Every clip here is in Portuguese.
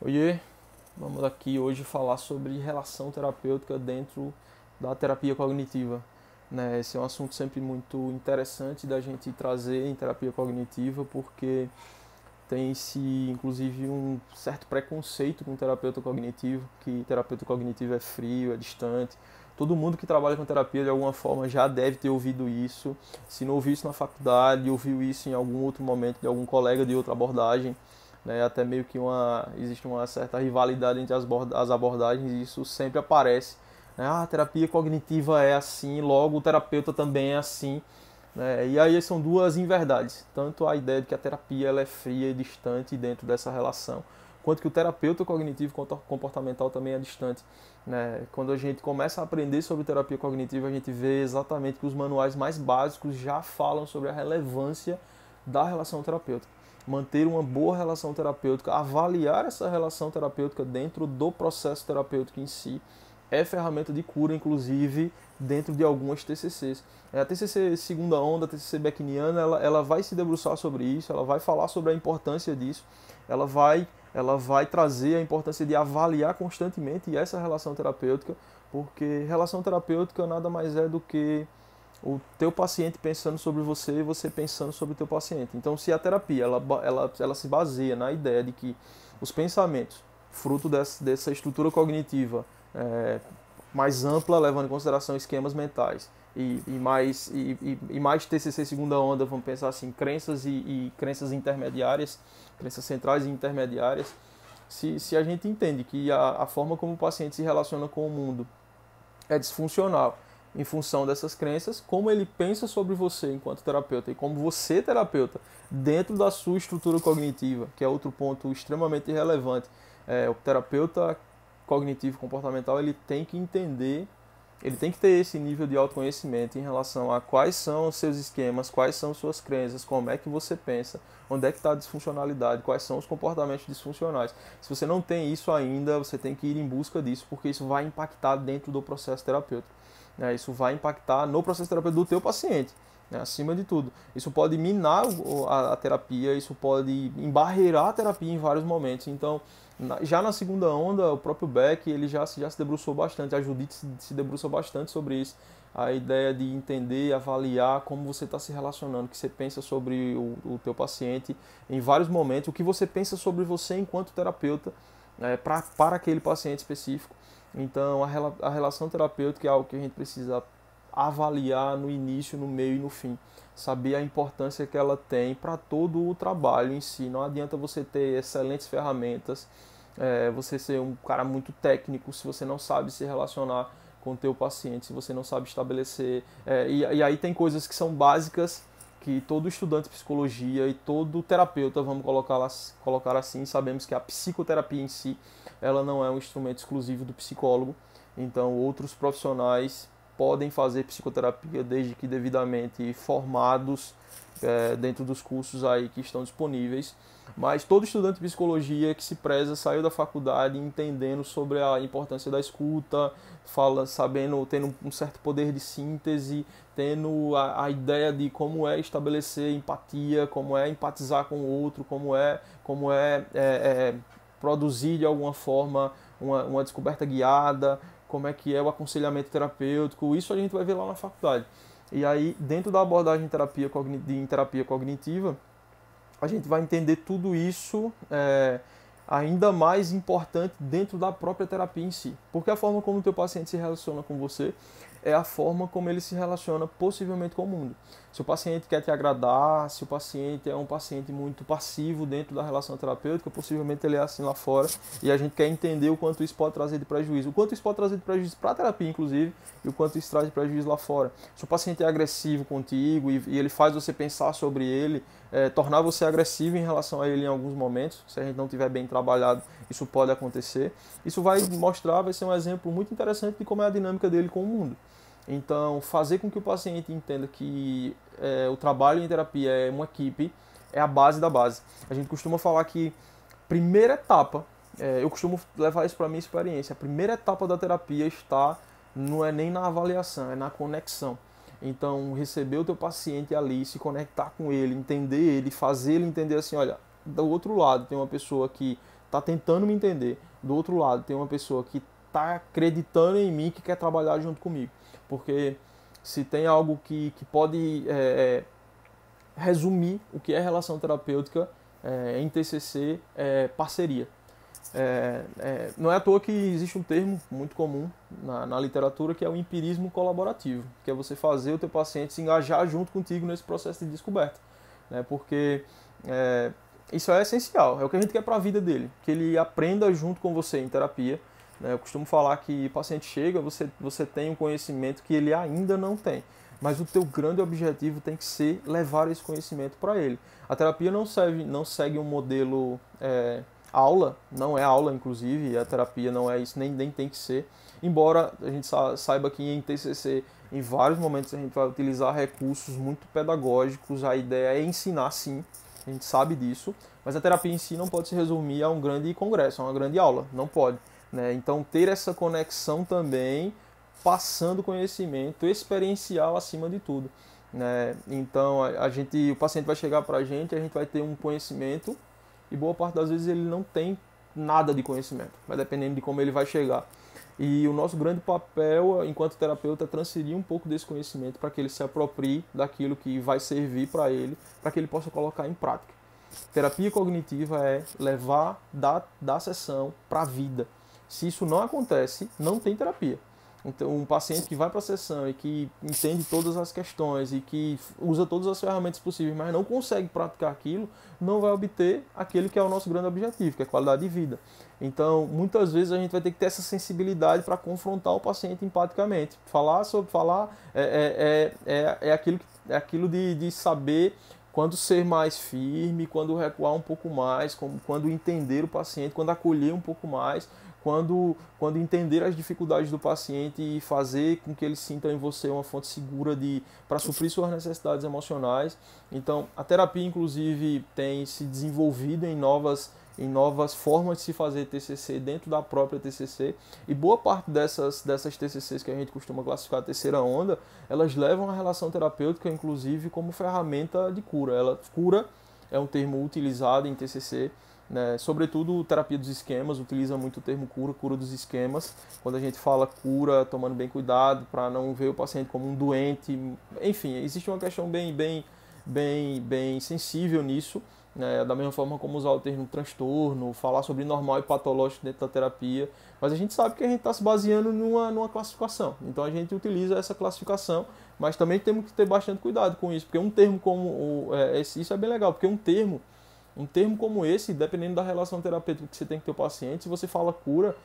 Oiê, vamos aqui hoje falar sobre relação terapêutica dentro da terapia cognitiva. Né? Esse é um assunto sempre muito interessante da gente trazer em terapia cognitiva, porque tem-se inclusive um certo preconceito com o terapeuta cognitivo, que terapeuta cognitivo é frio, é distante. Todo mundo que trabalha com terapia de alguma forma já deve ter ouvido isso. Se não ouviu isso na faculdade, ouviu isso em algum outro momento de algum colega de outra abordagem, né? Até meio que existe uma certa rivalidade entre as abordagens e isso sempre aparece. Né? Ah, a terapia cognitiva é assim, logo o terapeuta também é assim. Né? E aí são duas inverdades. Tanto a ideia de que a terapia ela é fria e distante dentro dessa relação, quanto que o terapeuta cognitivo comportamental também é distante. Né? Quando a gente começa a aprender sobre terapia cognitiva, a gente vê exatamente que os manuais mais básicos já falam sobre a relevância da relação terapêutica. Manter uma boa relação terapêutica, avaliar essa relação terapêutica dentro do processo terapêutico em si, é ferramenta de cura, inclusive, dentro de algumas TCCs. A TCC segunda onda, a TCC Beckniana, ela vai se debruçar sobre isso, ela vai falar sobre a importância disso, ela vai trazer a importância de avaliar constantemente essa relação terapêutica, porque relação terapêutica nada mais é do que o teu paciente pensando sobre você e você pensando sobre o teu paciente. Então, se a terapia ela se baseia na ideia de que os pensamentos, fruto dessa estrutura cognitiva mais ampla, levando em consideração esquemas mentais, e mais TCC segunda onda, vamos pensar assim, crenças e crenças intermediárias, crenças centrais e intermediárias, se a gente entende que a forma como o paciente se relaciona com o mundo é disfuncional em função dessas crenças, como ele pensa sobre você enquanto terapeuta e como você, terapeuta, dentro da sua estrutura cognitiva, que é outro ponto extremamente relevante. O terapeuta cognitivo comportamental ele tem que entender, ele tem que ter esse nível de autoconhecimento em relação a quais são os seus esquemas, quais são suas crenças, como é que você pensa, onde é que está a disfuncionalidade, quais são os comportamentos disfuncionais. Se você não tem isso ainda, você tem que ir em busca disso, porque isso vai impactar dentro do processo terapêutico. Né? Isso vai impactar no processo terapêutico do teu paciente. Né? Acima de tudo. Isso pode minar a terapia, isso pode embarrear a terapia em vários momentos. Então, já na segunda onda, o próprio Beck ele já se debruçou bastante, a Judith se debruça bastante sobre isso. A ideia de entender, avaliar como você está se relacionando, o que você pensa sobre o teu paciente em vários momentos, o que você pensa sobre você enquanto terapeuta para aquele paciente específico. Então, a relação terapêutica é algo que a gente precisa avaliar no início, no meio e no fim. Saber a importância que ela tem para todo o trabalho em si. Não adianta você ter excelentes ferramentas, você ser um cara muito técnico, se você não sabe se relacionar com o teu paciente, se você não sabe estabelecer. E aí tem coisas que são básicas que todo estudante de psicologia e todo terapeuta, vamos colocar assim, sabemos que a psicoterapia em si, ela não é um instrumento exclusivo do psicólogo, então outros profissionais podem fazer psicoterapia desde que devidamente formados dentro dos cursos aí que estão disponíveis. Mas todo estudante de psicologia que se preza saiu da faculdade entendendo sobre a importância da escuta, sabendo, tendo um certo poder de síntese, tendo a ideia de como é estabelecer empatia, como é empatizar com o outro, como é produzir de alguma forma uma descoberta guiada, como é que é o aconselhamento terapêutico. Isso a gente vai ver lá na faculdade. E aí, dentro da abordagem em terapia cognitiva, a gente vai entender tudo isso ainda mais importante dentro da própria terapia em si. Porque a forma como o teu paciente se relaciona com você é a forma como ele se relaciona possivelmente com o mundo. Se o paciente quer te agradar, se o paciente é um paciente muito passivo dentro da relação terapêutica, possivelmente ele é assim lá fora, e a gente quer entender o quanto isso pode trazer de prejuízo. O quanto isso pode trazer de prejuízo para a terapia, inclusive, e o quanto isso traz de prejuízo lá fora. Se o paciente é agressivo contigo e ele faz você pensar sobre ele, tornar você agressivo em relação a ele em alguns momentos, se a gente não tiver bem trabalhado, isso pode acontecer. Isso vai ser um exemplo muito interessante de como é a dinâmica dele com o mundo. Então, fazer com que o paciente entenda que o trabalho em terapia é uma equipe é a base da base. A gente costuma falar que primeira etapa, eu costumo levar isso para a minha experiência, a primeira etapa da terapia não é nem na avaliação, é na conexão. Então, receber o teu paciente ali, se conectar com ele, entender ele, fazer ele entender assim, olha, do outro lado tem uma pessoa que está tentando me entender, do outro lado tem uma pessoa que está acreditando em mim, que quer trabalhar junto comigo. Porque se tem algo que pode resumir o que é relação terapêutica em TCC, é parceria. Não é à toa que existe um termo muito comum na literatura, que é o empirismo colaborativo, que é você fazer o teu paciente se engajar junto contigo nesse processo de descoberta, né? Porque isso é essencial, é o que a gente quer para a vida dele, que ele aprenda junto com você em terapia, né? Eu costumo falar que o paciente chega, você tem um conhecimento que ele ainda não tem, mas o teu grande objetivo tem que ser levar esse conhecimento para ele. A terapia não segue um modelo aula, não é aula inclusive, a terapia não é isso, nem tem que ser, embora a gente saiba que em TCC, em vários momentos a gente vai utilizar recursos muito pedagógicos, a ideia é ensinar sim, a gente sabe disso, mas a terapia em si não pode se resumir a um grande congresso, a uma grande aula, não pode, né? Então ter essa conexão também, passando conhecimento experiencial acima de tudo, né? Então o paciente vai chegar para a gente vai ter um conhecimento e boa parte das vezes ele não tem nada de conhecimento, vai dependendo de como ele vai chegar. E o nosso grande papel enquanto terapeuta é transferir um pouco desse conhecimento para que ele se aproprie daquilo que vai servir para ele, para que ele possa colocar em prática. Terapia cognitiva é levar da sessão para a vida. Se isso não acontece, não tem terapia. Então, um paciente que vai para a sessão e que entende todas as questões e que usa todas as ferramentas possíveis, mas não consegue praticar aquilo, não vai obter aquele que é o nosso grande objetivo, que é a qualidade de vida. Então, muitas vezes a gente vai ter que ter essa sensibilidade para confrontar o paciente empaticamente. Falar é aquilo de saber quando ser mais firme, quando recuar um pouco mais, quando entender o paciente, quando acolher um pouco mais, quando entender as dificuldades do paciente e fazer com que ele sinta em você uma fonte segura para suprir suas necessidades emocionais. Então, a terapia, inclusive, tem se desenvolvido em novas formas de se fazer TCC dentro da própria TCC, e boa parte dessas TCCs que a gente costuma classificar a terceira onda, elas levam a relação terapêutica, inclusive, como ferramenta de cura. Cura é um termo utilizado em TCC, né? Sobretudo terapia dos esquemas, utiliza muito o termo cura dos esquemas. Quando a gente fala cura, tomando bem cuidado para não ver o paciente como um doente. Enfim, existe uma questão bem sensível nisso, né? Da mesma forma como usar o termo transtorno, falar sobre normal e patológico dentro da terapia. Mas a gente sabe que a gente está se baseando numa classificação. Então a gente utiliza essa classificação, mas também temos que ter bastante cuidado com isso, porque um termo como isso é bem legal, porque um termo como esse, dependendo da relação terapêutica que você tem com o teu paciente, se você fala cura,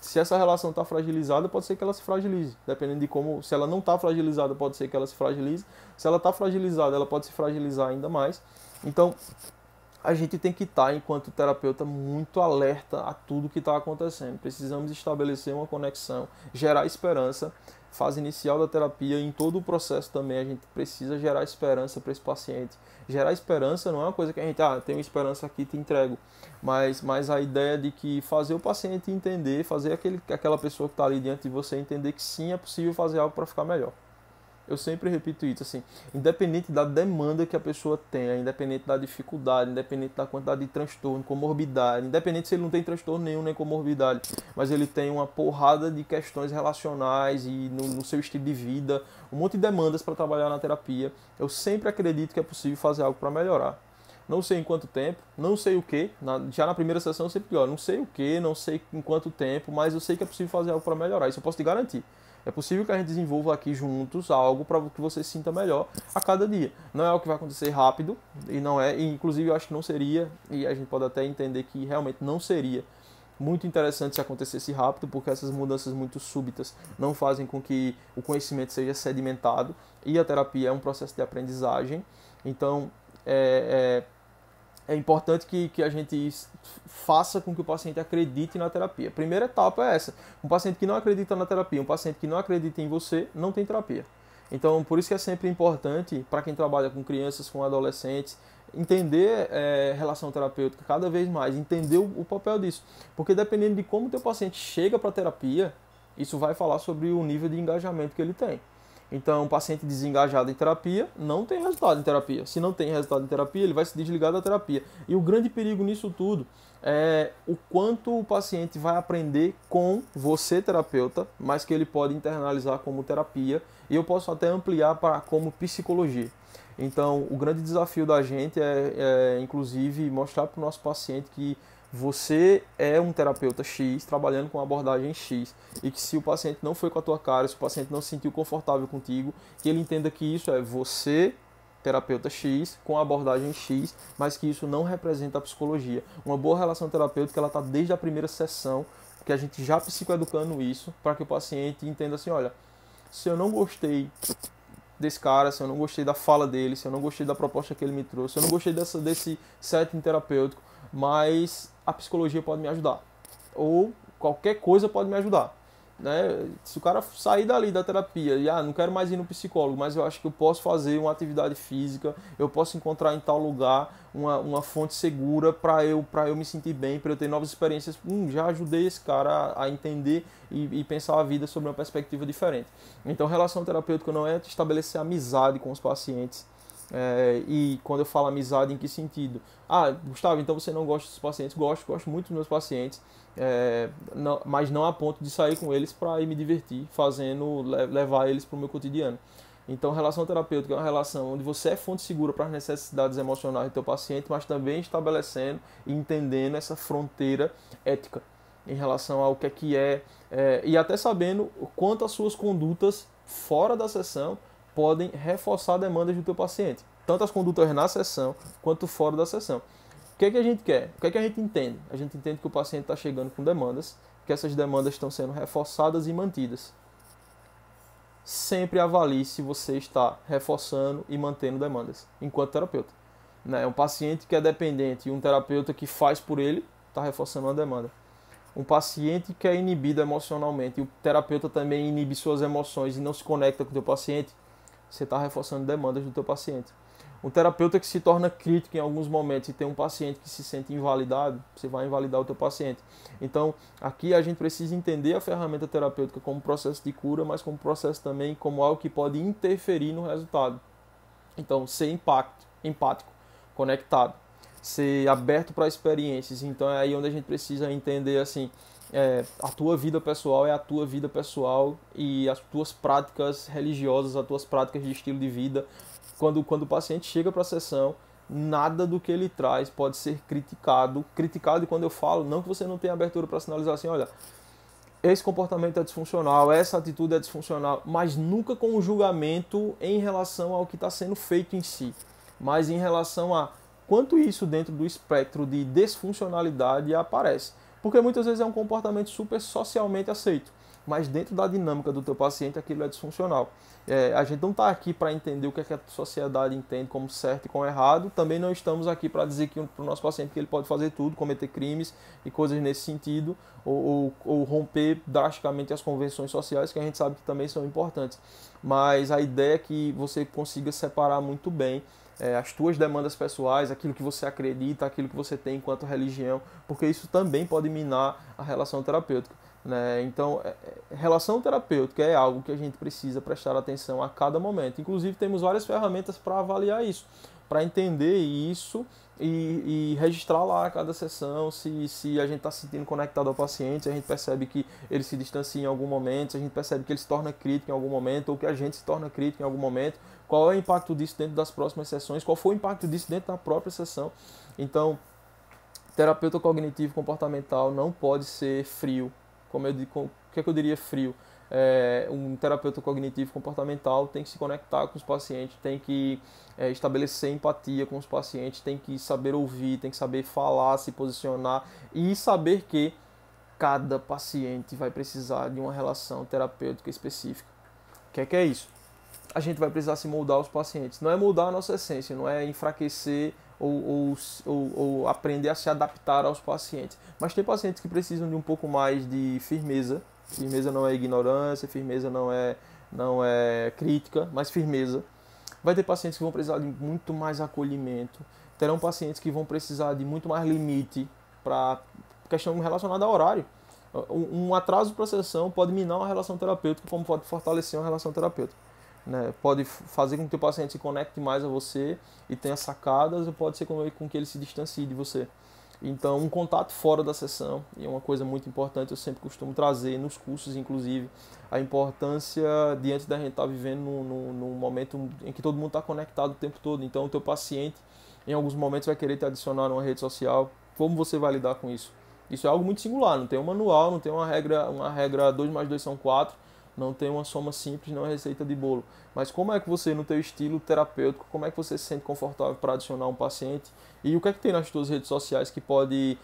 se essa relação está fragilizada, pode ser que ela se fragilize. Dependendo de como, se ela não está fragilizada, pode ser que ela se fragilize. Se ela está fragilizada, ela pode se fragilizar ainda mais. Então, a gente tem que estar, enquanto terapeuta, muito alerta a tudo que está acontecendo. Precisamos estabelecer uma conexão, gerar esperança. Fase inicial da terapia, em todo o processo também, a gente precisa gerar esperança para esse paciente. Gerar esperança não é uma coisa que a gente, tenho esperança aqui, te entrego. Mas a ideia de que fazer o paciente entender, fazer aquela pessoa que está ali diante de você entender que sim, é possível fazer algo para ficar melhor. Eu sempre repito isso, assim, independente da demanda que a pessoa tenha, independente da dificuldade, independente da quantidade de transtorno, comorbidade, independente se ele não tem transtorno nenhum nem comorbidade, mas ele tem uma porrada de questões relacionais e no seu estilo de vida, um monte de demandas para trabalhar na terapia, eu sempre acredito que é possível fazer algo para melhorar. Não sei em quanto tempo, não sei o que, já na primeira sessão eu sempre digo, não sei o que, não sei em quanto tempo, mas eu sei que é possível fazer algo para melhorar, isso eu posso te garantir. É possível que a gente desenvolva aqui juntos algo para que você se sinta melhor a cada dia. Não é algo que vai acontecer rápido, e inclusive eu acho que não seria, e a gente pode até entender que realmente não seria muito interessante se acontecesse rápido, porque essas mudanças muito súbitas não fazem com que o conhecimento seja sedimentado, e a terapia é um processo de aprendizagem. Então, é importante que a gente faça com que o paciente acredite na terapia. A primeira etapa é essa. Um paciente que não acredita na terapia, um paciente que não acredita em você, não tem terapia. Então, por isso que é sempre importante, para quem trabalha com crianças, com adolescentes, entender relação terapêutica cada vez mais, entender o papel disso. Porque dependendo de como o teu paciente chega para a terapia, isso vai falar sobre o nível de engajamento que ele tem. Então, um paciente desengajado em terapia não tem resultado em terapia. Se não tem resultado em terapia, ele vai se desligar da terapia. E o grande perigo nisso tudo é o quanto o paciente vai aprender com você, terapeuta, mas que ele pode internalizar como terapia. E eu posso até ampliar para como psicologia. Então, o grande desafio da gente inclusive, mostrar para o nosso paciente que você é um terapeuta X, trabalhando com abordagem X, e que se o paciente não foi com a tua cara, se o paciente não se sentiu confortável contigo, que ele entenda que isso é você, terapeuta X, com a abordagem X, mas que isso não representa a psicologia. Uma boa relação terapêutica, ela está desde a primeira sessão, que a gente já psicoeducando isso, para que o paciente entenda assim, olha, se eu não gostei desse cara, se eu não gostei da fala dele, se eu não gostei da proposta que ele me trouxe, se eu não gostei desse setting terapêutico, mas a psicologia pode me ajudar. Ou qualquer coisa pode me ajudar. Né? Se o cara sair dali da terapia e não quero mais ir no psicólogo, mas eu acho que eu posso fazer uma atividade física, eu posso encontrar em tal lugar uma fonte segura para eu me sentir bem, para eu ter novas experiências. Já ajudei esse cara a entender e pensar a vida sob uma perspectiva diferente. Então, relação terapêutica não é estabelecer amizade com os pacientes. E quando eu falo amizade, em que sentido? Gustavo, então você não gosta dos pacientes? Gosto muito dos meus pacientes, mas não a ponto de sair com eles para ir me divertir, levar eles para o meu cotidiano. Então, relação terapêutica é uma relação onde você é fonte segura para as necessidades emocionais do teu paciente, mas também estabelecendo e entendendo essa fronteira ética em relação ao que é, e até sabendo quanto as suas condutas fora da sessão podem reforçar demandas do teu paciente, tanto as condutas na sessão quanto fora da sessão. O que é que a gente quer? O que é que a gente entende? A gente entende que o paciente está chegando com demandas, que essas demandas estão sendo reforçadas e mantidas. Sempre avalie se você está reforçando e mantendo demandas, enquanto terapeuta. Um paciente que é dependente e um terapeuta que faz por ele, está reforçando uma demanda. Um paciente que é inibido emocionalmente e o terapeuta também inibe suas emoções e não se conecta com o teu paciente, você está reforçando demandas do teu paciente. Um terapeuta que se torna crítico em alguns momentos e tem um paciente que se sente invalidado, você vai invalidar o teu paciente. Então, aqui a gente precisa entender a ferramenta terapêutica como processo de cura, mas como processo também como algo que pode interferir no resultado. Então, ser empático, conectado, ser aberto para experiências. Então, é aí onde a gente precisa entender assim, a tua vida pessoal é a tua vida pessoal e as tuas práticas religiosas, as tuas práticas de estilo de vida. Quando o paciente chega para a sessão, nada do que ele traz pode ser criticado. Criticado, e quando eu falo, não que você não tenha abertura para sinalizar assim, olha, esse comportamento é disfuncional, essa atitude é disfuncional, mas nunca com o julgamento em relação ao que está sendo feito em si, mas em relação a quanto isso dentro do espectro de disfuncionalidade aparece. Porque muitas vezes é um comportamento super socialmente aceito, mas dentro da dinâmica do teu paciente aquilo é disfuncional. A gente não está aqui para entender o que a sociedade entende como certo e como errado, também não estamos aqui para dizer para o nosso paciente que ele pode fazer tudo, cometer crimes e coisas nesse sentido, ou romper drasticamente as convenções sociais, que a gente sabe que também são importantes. Mas a ideia é que você consiga separar muito bem as tuas demandas pessoais, aquilo que você acredita, aquilo que você tem enquanto religião, porque isso também pode minar a relação terapêutica. Então, relação terapêutica é algo que a gente precisa prestar atenção a cada momento. Inclusive, temos várias ferramentas para avaliar isso, para entender isso e registrar lá a cada sessão se a gente está se sentindo conectado ao paciente, se a gente percebe que ele se distancia em algum momento, se a gente percebe que ele se torna crítico em algum momento, ou que a gente se torna crítico em algum momento, qual é o impacto disso dentro das próximas sessões, qual foi o impacto disso dentro da própria sessão. Então, terapeuta cognitivo comportamental não pode ser frio. O que eu diria frio? Um terapeuta cognitivo comportamental tem que se conectar com os pacientes, tem que estabelecer empatia com os pacientes, tem que saber ouvir, tem que saber falar, se posicionar e saber que cada paciente vai precisar de uma relação terapêutica específica. O que é isso? A gente vai precisar se moldar aos pacientes. Não é mudar a nossa essência, não é enfraquecer ou aprender a se adaptar aos pacientes. Mas tem pacientes que precisam de um pouco mais de firmeza. Firmeza não é ignorância, firmeza não é crítica, mas firmeza. Vai ter pacientes que vão precisar de muito mais acolhimento. Terão pacientes que vão precisar de muito mais limite para questão relacionada ao horário. Um atraso para a sessão pode minar uma relação terapêutica, como pode fortalecer uma relação terapêutica. né? Pode fazer com que o teu paciente se conecte mais a você e tenha sacadas, ou pode ser com que ele se distancie de você. Então, um contato fora da sessão, e é uma coisa muito importante, eu sempre costumo trazer nos cursos, inclusive, a importância diante da gente estar vivendo num momento em que todo mundo está conectado o tempo todo. Então, o teu paciente, em alguns momentos, vai querer te adicionar numa rede social. Como você vai lidar com isso? Isso é algo muito singular, não tem um manual, não tem uma regra 2 mais 2 são 4, não tem uma soma simples, não é receita de bolo. Mas como é que você, no teu estilo terapêutico, como é que você se sente confortável para adicionar um paciente? E o que é que tem nas tuas redes sociais que pode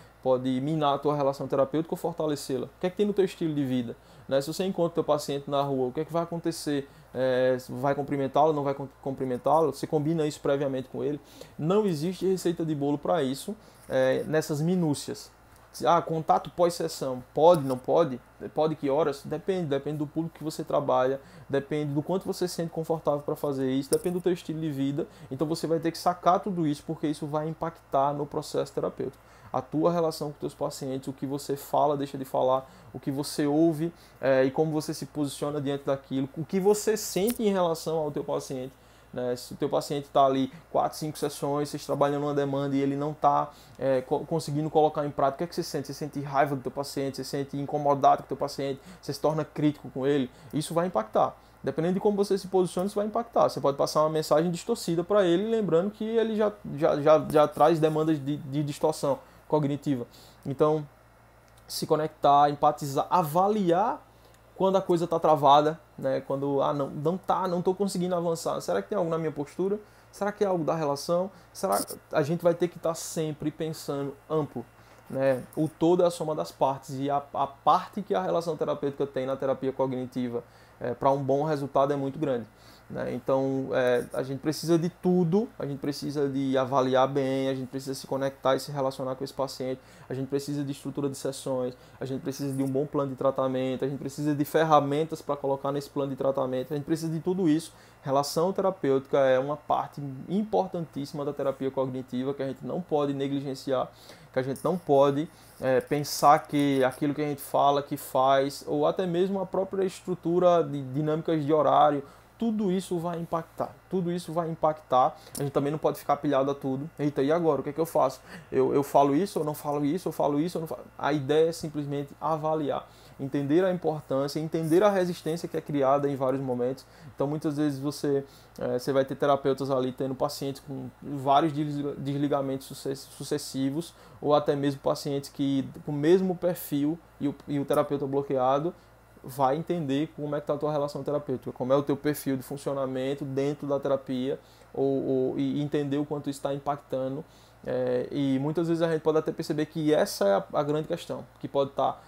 minar a tua relação terapêutica ou fortalecê-la? O que é que tem no teu estilo de vida? Né? Se você encontra o teu paciente na rua, o que é que vai acontecer? Vai cumprimentá-lo, não vai cumprimentá-lo? Você combina isso previamente com ele? Não existe receita de bolo para isso, nessas minúcias. Contato pós-sessão, pode, não pode? Pode que horas? Depende do público que você trabalha, depende do quanto você se sente confortável para fazer isso, depende do teu estilo de vida. Então você vai ter que sacar tudo isso, porque isso vai impactar no processo terapêutico. A tua relação com os teus pacientes, o que você fala, deixa de falar, o que você ouve e como você se posiciona diante daquilo, o que você sente em relação ao teu paciente. Né? Se o teu paciente está ali 4, 5 sessões, vocês trabalham numa demanda e ele não está conseguindo colocar em prática, o que é que você sente? Você sente raiva do teu paciente, você se sente incomodado com o teu paciente, você se torna crítico com ele, isso vai impactar. Dependendo de como você se posiciona, isso vai impactar. Você pode passar uma mensagem distorcida para ele, lembrando que ele já traz demandas de distorção cognitiva. Então, se conectar, empatizar, avaliar quando a coisa está travada, né? Quando não estou conseguindo avançar. Será que tem algo na minha postura? Será que é algo da relação? Será que a gente vai ter que estar sempre pensando amplo, né? O todo é a soma das partes e a parte que a relação terapêutica tem na terapia cognitiva para um bom resultado é muito grande. Né? Então, a gente precisa de tudo, a gente precisa de avaliar bem, a gente precisa se conectar e se relacionar com esse paciente, a gente precisa de estrutura de sessões, a gente precisa de um bom plano de tratamento, a gente precisa de ferramentas para colocar nesse plano de tratamento, a gente precisa de tudo isso. Relação terapêutica é uma parte importantíssima da terapia cognitiva que a gente não pode negligenciar, que a gente não pode pensar que aquilo que a gente fala, que faz, ou até mesmo a própria estrutura de dinâmicas de horário, tudo isso vai impactar, tudo isso vai impactar. A gente também não pode ficar pilhado a tudo. Eita, e agora? O que é que eu faço? Eu falo isso, eu não falo isso, eu falo isso, eu não falo... A ideia é simplesmente avaliar, entender a importância, entender a resistência que é criada em vários momentos. Então, muitas vezes você vai ter terapeutas ali tendo pacientes com vários desligamentos sucessivos, ou até mesmo pacientes que com o mesmo perfil e o terapeuta bloqueado, vai entender como é que está a tua relação terapêutica, como é o teu perfil de funcionamento dentro da terapia, e entender o quanto isso está impactando. E muitas vezes a gente pode até perceber que essa é a grande questão, que pode estar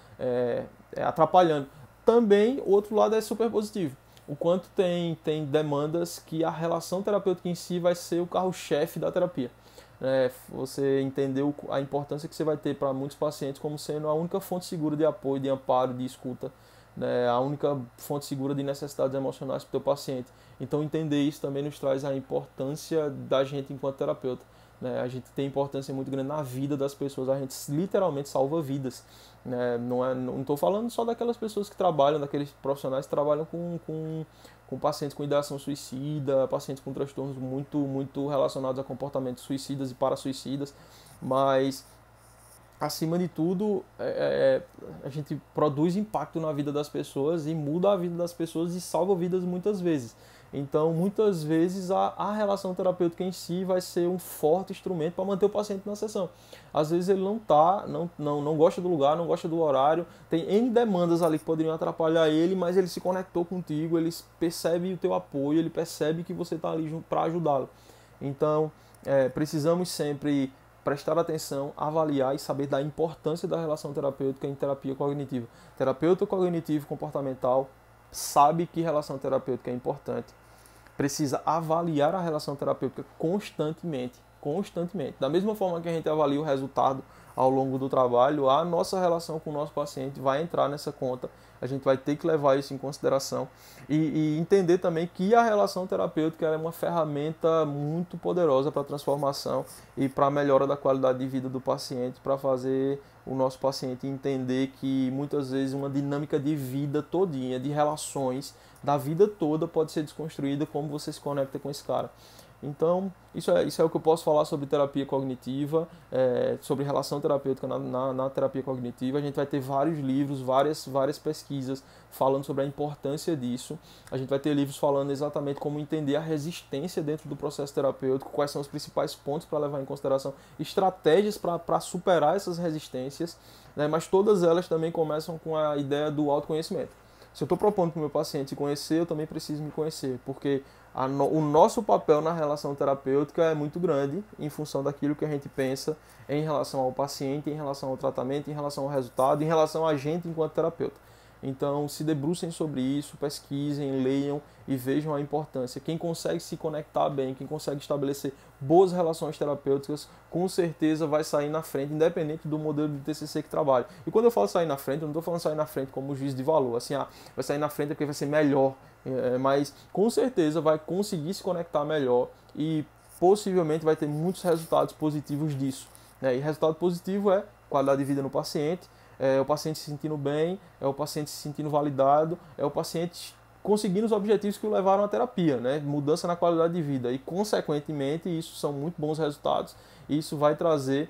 atrapalhando. Também, o outro lado é super positivo. O quanto tem demandas que a relação terapêutica em si vai ser o carro-chefe da terapia. Você entendeu a importância que você vai ter para muitos pacientes como sendo a única fonte segura de apoio, de amparo, de escuta, né, a única fonte segura de necessidades emocionais para o teu paciente. Então, entender isso também nos traz a importância da gente enquanto terapeuta. Né? A gente tem importância muito grande na vida das pessoas, a gente literalmente salva vidas. Né? Não estou falando só daquelas pessoas que trabalham, daqueles profissionais que trabalham com pacientes com ideação suicida, pacientes com transtornos muito relacionados a comportamentos suicidas e parasuicidas, mas acima de tudo, a gente produz impacto na vida das pessoas e muda a vida das pessoas e salva vidas muitas vezes. Então, muitas vezes, a relação terapêutica em si vai ser um forte instrumento para manter o paciente na sessão. Às vezes ele não gosta do lugar, não gosta do horário, tem N demandas ali que poderiam atrapalhar ele, mas ele se conectou contigo, ele percebe o teu apoio, ele percebe que você está ali para ajudá-lo. Então, precisamos sempre prestar atenção, avaliar e saber da importância da relação terapêutica em terapia cognitiva. Terapeuta cognitivo comportamental sabe que relação terapêutica é importante, precisa avaliar a relação terapêutica constantemente. Da mesma forma que a gente avalia o resultado ao longo do trabalho, a nossa relação com o nosso paciente vai entrar nessa conta. A gente vai ter que levar isso em consideração e entender também que a relação terapêutica é uma ferramenta muito poderosa para a transformação e para a melhora da qualidade de vida do paciente, para fazer o nosso paciente entender que muitas vezes uma dinâmica de vida todinha, de relações da vida toda pode ser desconstruída como você se conecta com esse cara. Então, isso é o que eu posso falar sobre terapia cognitiva, sobre relação terapêutica na terapia cognitiva. A gente vai ter vários livros, várias pesquisas falando sobre a importância disso. A gente vai ter livros falando exatamente como entender a resistência dentro do processo terapêutico, quais são os principais pontos para levar em consideração, estratégias para superar essas resistências, né? Mas todas elas também começam com a ideia do autoconhecimento. Se eu estou propondo para o meu paciente se conhecer, eu também preciso me conhecer, porque o nosso papel na relação terapêutica é muito grande em função daquilo que a gente pensa em relação ao paciente, em relação ao tratamento, em relação ao resultado, em relação a gente enquanto terapeuta. Então, se debrucem sobre isso, pesquisem, leiam e vejam a importância. Quem consegue se conectar bem, quem consegue estabelecer boas relações terapêuticas, com certeza vai sair na frente, independente do modelo de TCC que trabalha. E quando eu falo sair na frente, eu não estou falando sair na frente como juiz de valor, assim, vai sair na frente porque vai ser melhor, mas com certeza vai conseguir se conectar melhor e possivelmente vai ter muitos resultados positivos disso, né? E resultado positivo é qualidade de vida no paciente, é o paciente se sentindo bem, é o paciente se sentindo validado, é o paciente conseguindo os objetivos que o levaram à terapia, né? Mudança na qualidade de vida e, consequentemente, isso são muito bons resultados. Isso vai trazer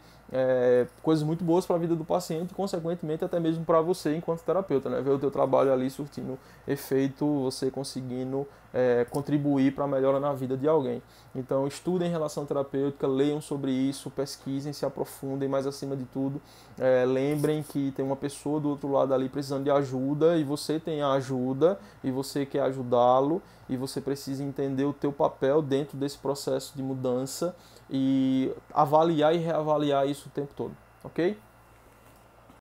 coisas muito boas para a vida do paciente e, consequentemente, até mesmo para você enquanto terapeuta, né? Ver o teu trabalho ali surtindo efeito, você conseguindo contribuir para a melhora na vida de alguém. Então, estudem relação terapêutica, leiam sobre isso, pesquisem, se aprofundem, mas acima de tudo, lembrem que tem uma pessoa do outro lado ali precisando de ajuda e você tem a ajuda e você quer ajudá-lo e você precisa entender o teu papel dentro desse processo de mudança e avaliar e reavaliar isso o tempo todo, ok?